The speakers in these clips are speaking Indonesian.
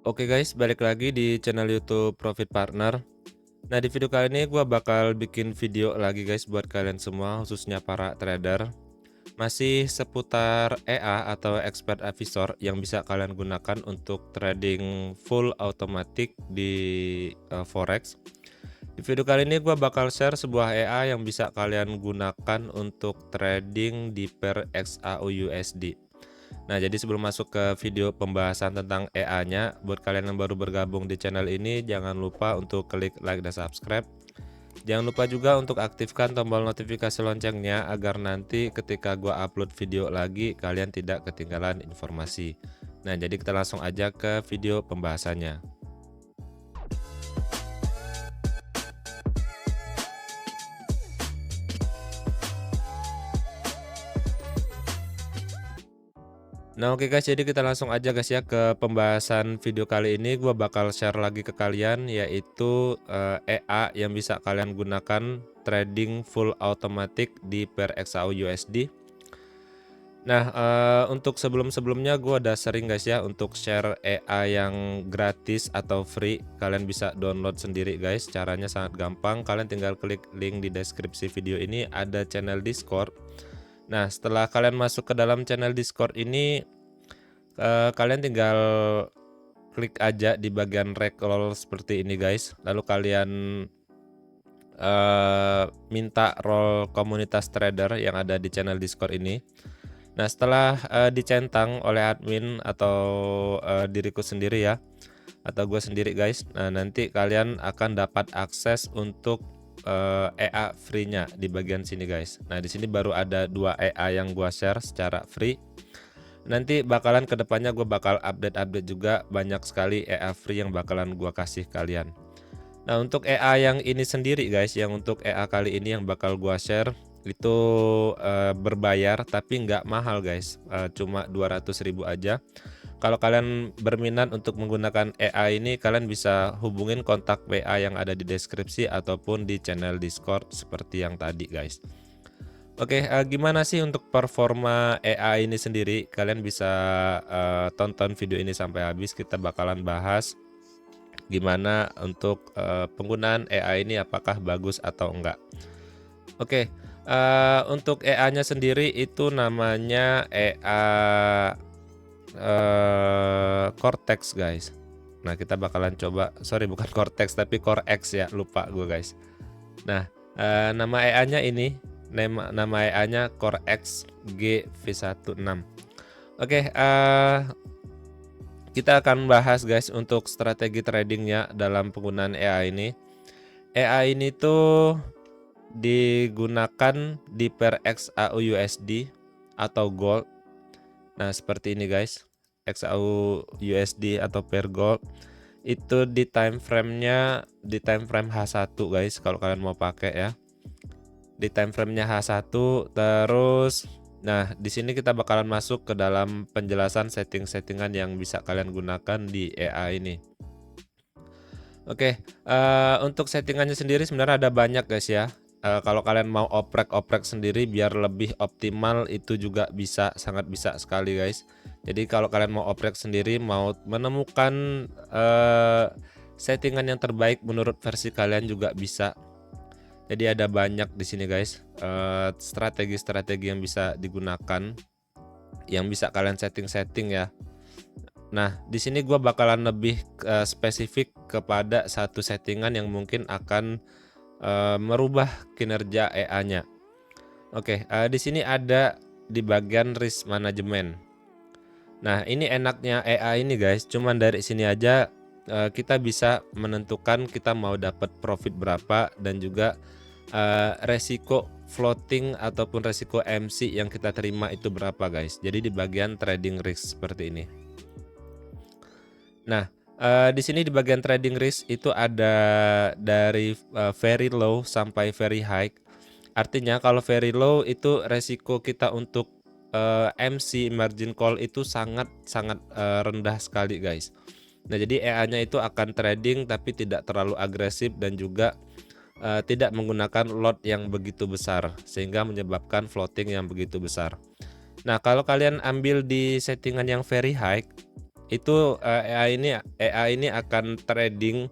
Oke guys, balik lagi di channel YouTube Profit Partner. Nah, di video kali ini gue bakal bikin video lagi guys buat kalian semua, khususnya para trader. Masih seputar EA atau Expert Advisor yang bisa kalian gunakan untuk trading full automatic di Forex. Di video kali ini gue bakal share sebuah EA yang bisa kalian gunakan untuk trading di per XAU USD. Nah, jadi sebelum masuk ke video pembahasan tentang EA-nya, buat kalian yang baru bergabung di channel ini, jangan lupa untuk klik like dan subscribe. Jangan lupa juga untuk aktifkan tombol notifikasi loncengnya agar nanti ketika gua upload video lagi, kalian tidak ketinggalan informasi. Nah, jadi kita langsung aja ke video pembahasannya. Nah, oke guys, jadi kita langsung aja guys ya ke pembahasan video kali ini. Gua bakal share lagi ke kalian yaitu EA yang bisa kalian gunakan trading full automatic di per XAU USD. Nah, untuk sebelumnya gue udah sering guys ya untuk share EA yang gratis atau free. Kalian bisa download sendiri guys. Caranya sangat gampang. Kalian tinggal klik link di deskripsi video ini, ada channel Discord. Nah, setelah kalian masuk ke dalam channel Discord ini, kalian tinggal klik aja di bagian recall seperti ini guys. Lalu kalian minta role komunitas trader yang ada di channel Discord ini. Nah, setelah dicentang oleh admin atau diriku sendiri ya, atau gue sendiri guys. Nah, nanti kalian akan dapat akses untuk EA free-nya di bagian sini guys. Nah, di sini baru ada 2 EA yang gua share secara free. Nanti bakalan kedepannya gue bakal update juga banyak sekali EA free yang bakalan gua kasih kalian. Nah, untuk EA yang ini sendiri guys, yang untuk EA kali ini yang bakal gua share itu berbayar tapi nggak mahal guys, cuma 200.000 aja. Kalau kalian berminat untuk menggunakan EA ini, kalian bisa hubungin kontak WA yang ada di deskripsi ataupun di channel Discord seperti yang tadi guys. Oke, gimana sih untuk performa EA ini sendiri? Kalian bisa tonton video ini sampai habis. Kita bakalan bahas gimana untuk penggunaan EA ini, apakah bagus atau enggak. Oke, untuk EA-nya sendiri itu namanya EA Cortex guys. Nah, kita bakalan coba, sorry bukan Cortex tapi Corex ya, lupa gue guys. Nah, nama EA-nya ini, nama EA-nya Corex GV16. Oke, kita akan bahas guys untuk strategi tradingnya dalam penggunaan EA ini. EA ini tuh digunakan di per XAU USD atau gold. Nah, seperti ini guys, XAU USD atau per gold itu di time frame-nya di time frame H1 guys, kalau kalian mau pakai ya. Di time frame-nya H1 terus. Nah, di sini kita bakalan masuk ke dalam penjelasan setting-settingan yang bisa kalian gunakan di EA ini. Oke, untuk settingannya sendiri sebenarnya ada banyak guys ya. Kalau kalian mau oprek sendiri biar lebih optimal itu juga bisa, sangat bisa sekali guys. Jadi kalau kalian mau oprek sendiri, mau menemukan settingan yang terbaik menurut versi kalian juga bisa. Jadi ada banyak di sini guys, strategi-strategi yang bisa digunakan, yang bisa kalian setting ya. Nah, di sini gua bakalan lebih spesifik kepada satu settingan yang mungkin akan merubah kinerja EA-nya. Oke, di sini ada di bagian risk management. Nah, ini enaknya EA ini guys, cuman dari sini aja kita bisa menentukan kita mau dapat profit berapa dan juga resiko floating ataupun resiko MC yang kita terima itu berapa guys. Jadi di bagian trading risk seperti ini. Nah, di sini di bagian trading risk itu ada dari very low sampai very high. Artinya kalau very low itu resiko kita untuk MC margin call itu sangat rendah sekali guys. Nah, jadi EA-nya itu akan trading tapi tidak terlalu agresif dan juga tidak menggunakan lot yang begitu besar sehingga menyebabkan floating yang begitu besar. Nah, kalau kalian ambil di settingan yang very high, itu AI ini akan trading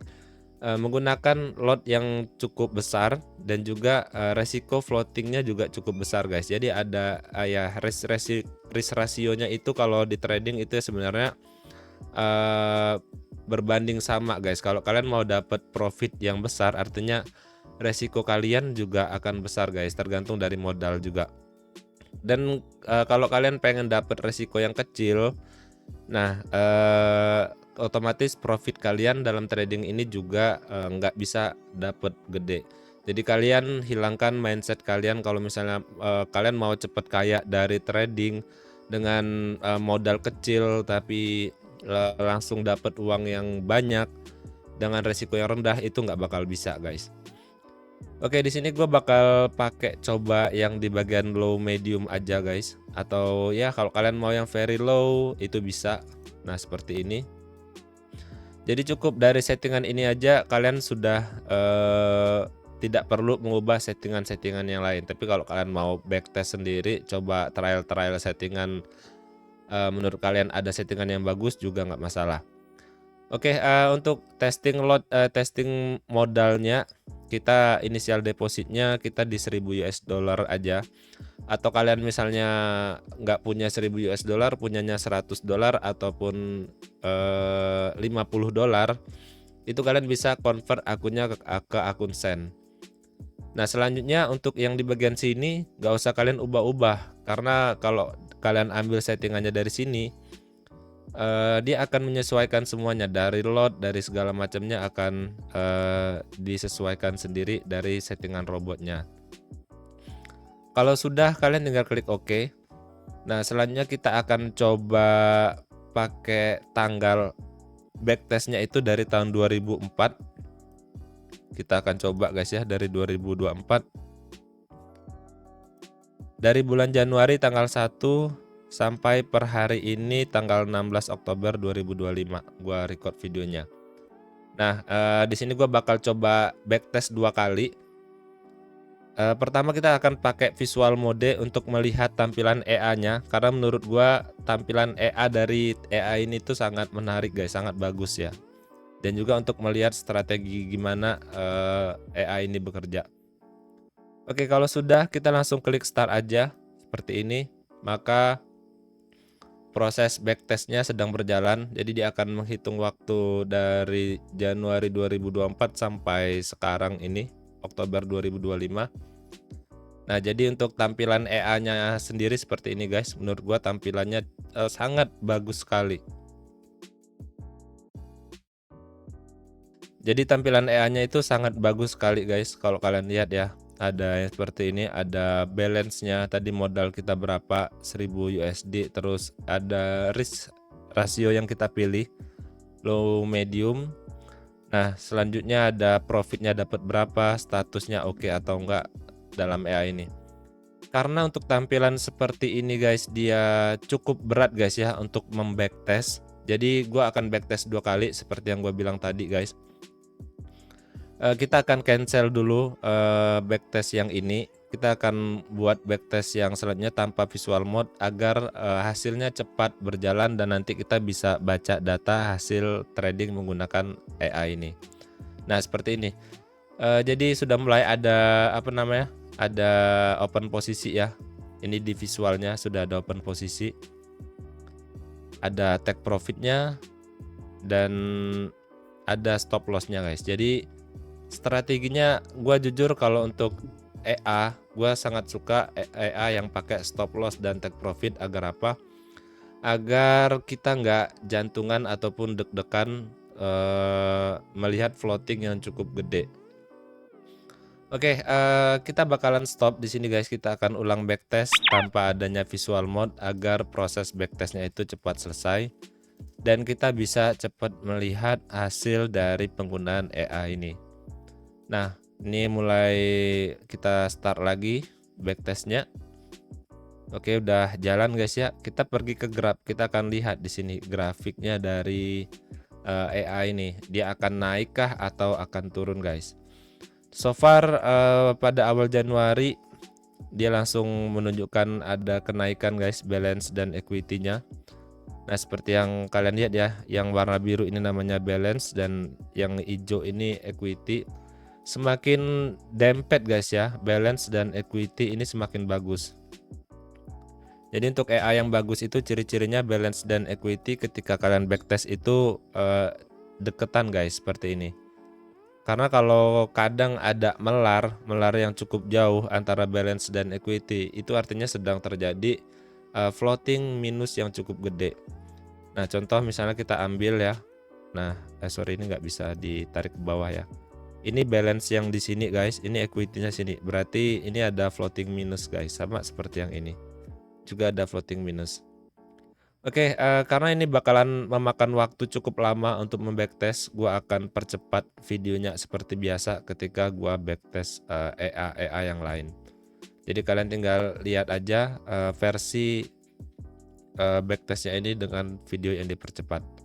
menggunakan lot yang cukup besar dan juga resiko floatingnya juga cukup besar guys. Jadi ada ya risk rasionya itu kalau di trading itu sebenarnya berbanding sama guys. Kalau kalian mau dapat profit yang besar, artinya resiko kalian juga akan besar guys, tergantung dari modal juga. Dan kalau kalian pengen dapat resiko yang kecil, nah otomatis profit kalian dalam trading ini juga nggak bisa dapat gede. Jadi kalian hilangkan mindset kalian kalau misalnya kalian mau cepet kaya dari trading dengan modal kecil tapi langsung dapat uang yang banyak dengan resiko yang rendah, itu nggak bakal bisa guys. Oke, di sini gue bakal pakai coba yang di bagian low medium aja guys. Atau ya kalau kalian mau yang very low itu bisa. Nah seperti ini. Jadi cukup dari settingan ini aja kalian sudah tidak perlu mengubah settingan-settingan yang lain. Tapi kalau kalian mau backtest sendiri, coba trial settingan, menurut kalian ada settingan yang bagus juga nggak masalah. Oke, untuk testing lot, testing modalnya, kita inisial depositnya kita di 1000 US dollar aja. Atau kalian misalnya nggak punya 1000 US dollar, punyanya 100 dolar ataupun 50 dolar, itu kalian bisa convert akunnya ke akun Send. Nah selanjutnya untuk yang di bagian sini nggak usah kalian ubah-ubah, karena kalau kalian ambil settingannya dari sini, dia akan menyesuaikan semuanya dari lot, dari segala macamnya akan disesuaikan sendiri dari settingan robotnya. Kalau sudah, kalian tinggal klik OK. Nah selanjutnya kita akan coba pakai tanggal backtestnya itu dari tahun 2004. Kita akan coba guys ya, dari 2024. Dari bulan Januari tanggal 1 sampai per hari ini tanggal 16 Oktober 2025 gua record videonya. Nah, di sini gua bakal coba backtest 2 kali. Pertama kita akan pakai visual mode untuk melihat tampilan EA-nya, karena menurut gua tampilan EA dari EA ini tuh sangat menarik guys, sangat bagus ya. Dan juga untuk melihat strategi gimana EA ini bekerja. Oke, kalau sudah kita langsung klik start aja seperti ini, maka proses backtestnya sedang berjalan. Jadi dia akan menghitung waktu dari Januari 2024 sampai sekarang ini Oktober 2025. Nah jadi untuk tampilan EA-nya sendiri seperti ini guys. Menurut gua tampilannya sangat bagus sekali. Jadi tampilan EA-nya itu sangat bagus sekali guys. Kalau kalian lihat ya, ada yang seperti ini, ada balance-nya tadi modal kita berapa, 1000 USD, terus ada risk rasio yang kita pilih, low, medium. Nah selanjutnya ada profitnya dapat berapa, statusnya oke atau enggak dalam EA ini. Karena untuk tampilan seperti ini guys, dia cukup berat guys ya untuk membacktest. Jadi gua akan backtest 2 kali seperti yang gua bilang tadi guys. Kita akan cancel dulu backtest yang ini. Kita akan buat backtest yang selanjutnya tanpa visual mode agar hasilnya cepat berjalan dan nanti kita bisa baca data hasil trading menggunakan AI ini. Nah seperti ini. Jadi sudah mulai ada apa namanya? Ada open posisi ya. Ini di visualnya sudah ada open posisi. Ada take profitnya dan ada stop lossnya guys. Jadi strateginya gue jujur kalau untuk EA gue sangat suka EA yang pakai stop loss dan take profit. Agar apa? Agar kita nggak jantungan ataupun deg-degan melihat floating yang cukup gede. Oke, kita bakalan stop di sini guys. Kita akan ulang backtest tanpa adanya visual mode agar proses backtestnya itu cepat selesai dan kita bisa cepat melihat hasil dari penggunaan EA ini. Nah, ini mulai kita start lagi backtestnya. Oke, udah jalan guys ya. Kita pergi ke graf. Kita akan lihat di sini grafiknya dari EA ini. Dia akan naikkah atau akan turun guys. So far pada awal Januari dia langsung menunjukkan ada kenaikan guys, balance dan equity-nya. Nah, seperti yang kalian lihat ya, yang warna biru ini namanya balance dan yang hijau ini equity. Semakin dempet guys ya, balance dan equity ini semakin bagus. Jadi untuk EA yang bagus itu ciri-cirinya balance dan equity ketika kalian backtest itu deketan guys, seperti ini. Karena kalau kadang ada melar yang cukup jauh antara balance dan equity, itu artinya sedang terjadi floating minus yang cukup gede. Nah, contoh misalnya kita ambil ya. Nah, sorry ini nggak bisa ditarik ke bawah ya. Ini balance yang di sini guys, ini equity-nya sini. Berarti ini ada floating minus guys, sama seperti yang ini. Juga ada floating minus. Oke, karena ini bakalan memakan waktu cukup lama untuk membacktest, gua akan percepat videonya seperti biasa ketika gua backtest EA yang lain. Jadi kalian tinggal lihat aja versi backtestnya ini dengan video yang dipercepat.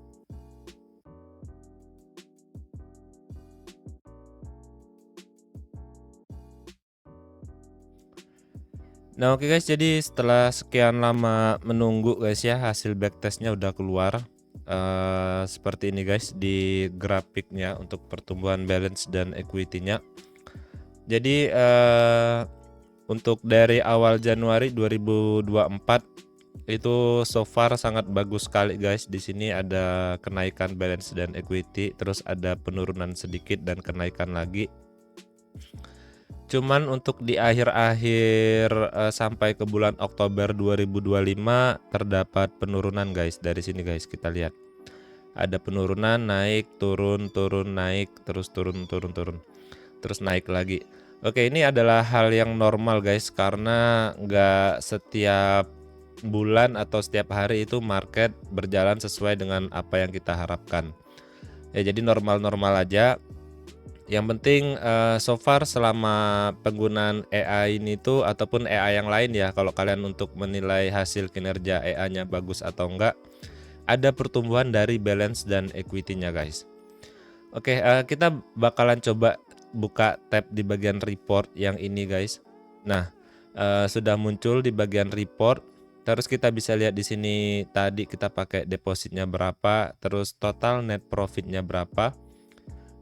Nah, oke guys, jadi setelah sekian lama menunggu guys ya, hasil backtestnya udah keluar. Seperti ini guys di grafiknya untuk pertumbuhan balance dan equity-nya. Jadi untuk dari awal Januari 2024 itu so far sangat bagus sekali guys. Di sini ada kenaikan balance dan equity, terus ada penurunan sedikit dan kenaikan lagi. Cuman untuk di akhir-akhir sampai ke bulan Oktober 2025 terdapat penurunan guys. Dari sini guys kita lihat. Ada penurunan, naik, turun, turun, naik, terus turun, turun, turun. Terus naik lagi. Oke, ini adalah hal yang normal guys, karena nggak setiap bulan atau setiap hari itu market berjalan sesuai dengan apa yang kita harapkan. Ya, jadi normal-normal aja. Yang penting so far selama penggunaan AI ini tuh ataupun AI yang lain ya, kalau kalian untuk menilai hasil kinerja AI-nya bagus atau enggak, ada pertumbuhan dari balance dan equity-nya guys. Oke, kita bakalan coba buka tab di bagian report yang ini guys. Nah, sudah muncul di bagian report. Terus kita bisa lihat di sini tadi kita pakai depositnya berapa, terus total net profitnya berapa.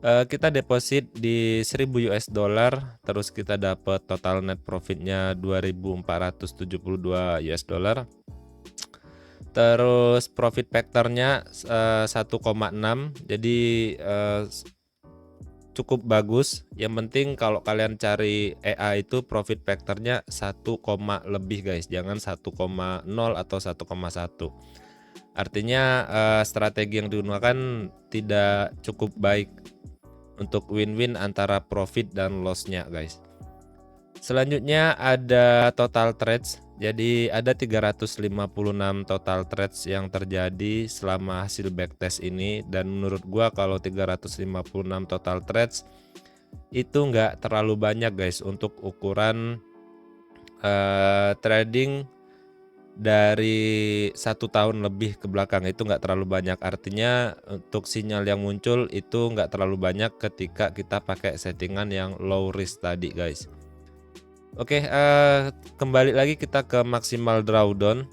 Kita deposit di 1000 US dollar, terus kita dapat total net profitnya 2472 US dollar. Terus profit factornya 1,6, jadi cukup bagus. Yang penting kalau kalian cari EA itu profit factornya 1, lebih guys, jangan 1,0 atau 1,1. Artinya strategi yang digunakan tidak cukup baik untuk win-win antara profit dan loss-nya guys. Selanjutnya ada total trades. Jadi ada 356 total trades yang terjadi selama hasil backtest ini, dan menurut gua kalau 356 total trades itu nggak terlalu banyak guys untuk ukuran trading dari 1 tahun lebih ke belakang. Itu nggak terlalu banyak, artinya untuk sinyal yang muncul itu nggak terlalu banyak ketika kita pakai settingan yang low risk tadi guys. Oke, kembali lagi kita ke maksimal drawdown.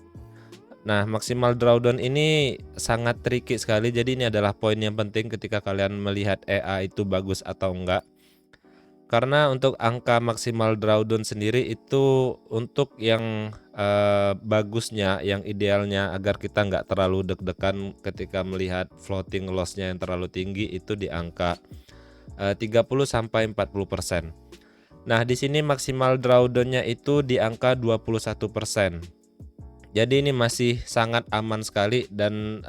Nah, maksimal drawdown ini sangat tricky sekali, jadi ini adalah poin yang penting ketika kalian melihat EA itu bagus atau enggak. Karena untuk angka maksimal drawdown sendiri itu untuk yang bagusnya, yang idealnya agar kita nggak terlalu deg-degan ketika melihat floating loss-nya yang terlalu tinggi, itu di angka 30-40%. Nah, di sini maksimal drawdown-nya itu di angka 21%. Jadi ini masih sangat aman sekali, dan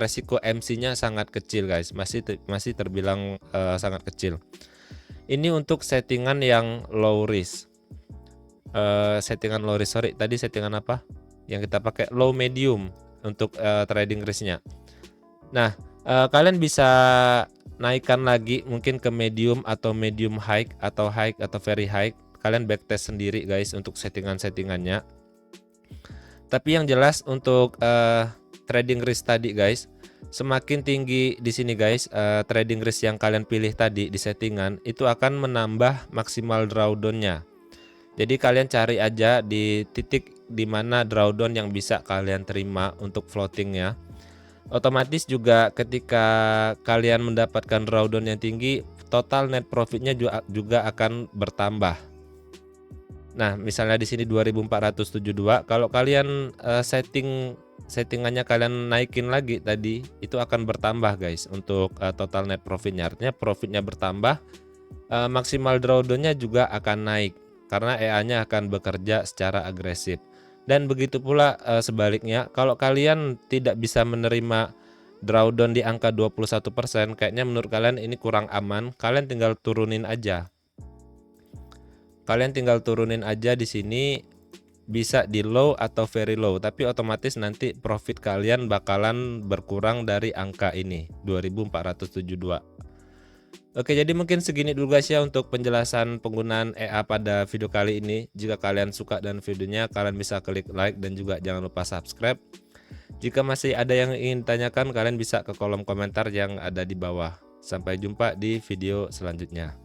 resiko MC-nya sangat kecil guys, masih terbilang sangat kecil. Ini untuk settingan yang low risk. Settingan low risk, sorry, tadi settingan apa? Yang kita pakai low medium untuk trading risk-nya. Nah, kalian bisa naikkan lagi mungkin ke medium atau medium high atau very high. Kalian backtest sendiri guys untuk settingan-settingannya. Tapi yang jelas untuk trading risk tadi guys, semakin tinggi di sini guys, trading risk yang kalian pilih tadi di settingan itu akan menambah maksimal drawdown-nya. Jadi kalian cari aja di titik di mana drawdown yang bisa kalian terima untuk floatingnya. Otomatis juga ketika kalian mendapatkan drawdown yang tinggi, total net profitnya juga akan bertambah. Nah, misalnya di sini 2472, kalau kalian settingannya kalian naikin lagi tadi, itu akan bertambah guys untuk total net profitnya. Artinya profitnya bertambah, maksimal drawdownnya juga akan naik karena EA-nya akan bekerja secara agresif. Dan begitu pula sebaliknya, kalau kalian tidak bisa menerima drawdown di angka 21%, kayaknya menurut kalian ini kurang aman, kalian tinggal turunin aja. Kalian tinggal turunin aja di sini, bisa di low atau very low, tapi otomatis nanti profit kalian bakalan berkurang dari angka ini 2472. Oke, jadi mungkin segini dulu guys ya untuk penjelasan penggunaan EA pada video kali ini. Jika kalian suka dengan videonya, kalian bisa klik like dan juga jangan lupa subscribe. Jika masih ada yang ingin tanyakan, kalian bisa ke kolom komentar yang ada di bawah. Sampai jumpa di video selanjutnya.